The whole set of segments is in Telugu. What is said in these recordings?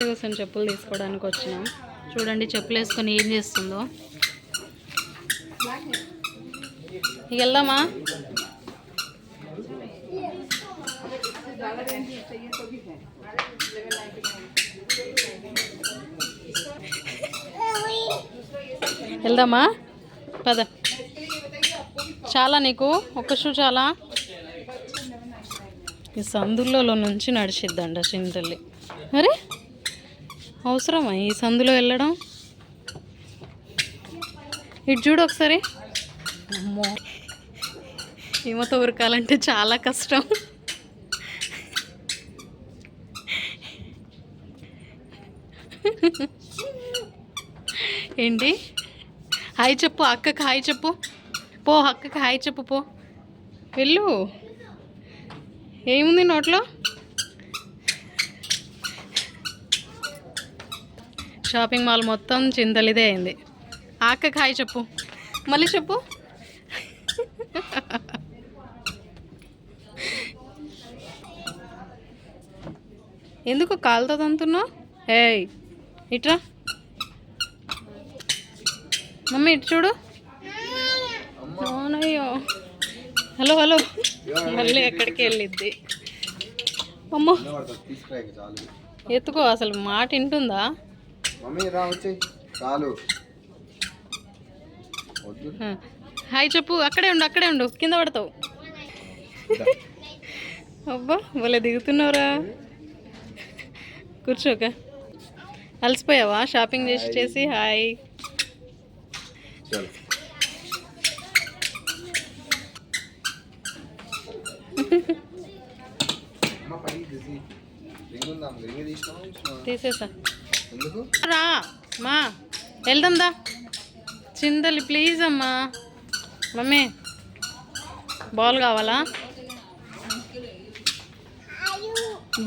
కోసం చెప్పులు తీసుకోవడానికి వచ్చినాం. చూడండి చెప్పులు వేసుకొని ఏం చేస్తుందో. ఇక వెళ్దామా? వెళ్దామా? పద. చాలా నీకు ఒక్క షూ చాలా? ఈ సందులలో నుంచి నడిచిద్దండ చింతల్లి. అరే అవసరమా ఈ సందులో వెళ్ళడం? ఇటు చూడు ఒకసారి. అమ్మో, ఈమెతో ఉరకాలంటే చాలా కష్టం. ఏంటి? హాయ్ చెప్పు అక్కకి, హాయ్ చెప్పు పో. అక్కకి హాయ్ చెప్పు పో. వెళ్ళు. ఏముంది నోట్లో? షాపింగ్ మాల్ మొత్తం చింతలిదే అయింది. అక్కకి హాయ్ చెప్పు, మళ్ళీ చెప్పు. ఎందుకు కాలుతో తంతున్నావు? ఏయ్ ఇట్రా మమ్మీ, ఇటు చూడు. అవునయ్యో, హలో హలో. మళ్ళీ ఎక్కడికి వెళ్ళిద్ది? అమ్మో, ఎత్తుకో. అసలు మాట వింటుందా? హాయ్ చెప్పు. అక్కడే ఉండు, అక్కడే ఉండు, కింద పడతావు. అబ్బా భలే దిగుతున్నావురా. కూర్చోక. అలసిపోయావా షాపింగ్ చేసి చేసి? హాయ్. తీసేసా రా మా, వెళ్దాందా. చిందలి ప్లీజ్ అమ్మా. మమ్మీ బాల్ కావాలా?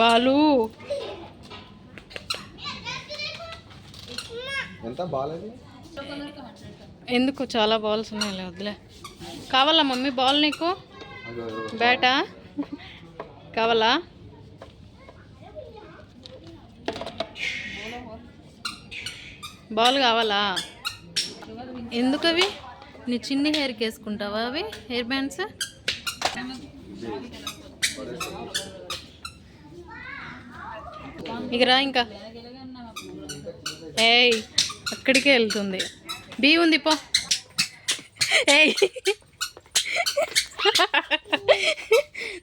బాలు ఎందుకు? చాలా బాల్స్ ఉన్నాయి, వద్దులే. కావాలా మమ్మీ బాల్ నీకు? బ్యాటా కావాలా? బాల్ కావాలా? ఎందుకు అవి? నీ చిన్ని హెయిర్కి వేసుకుంటావా అవి హెయిర్ బ్యాండ్స్? ఇక రా ఇంకా. ఏయ్ అక్కడికే వెళ్తుంది. బీ ఉంది పో. ఏయ్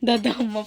దద్దమ్మ.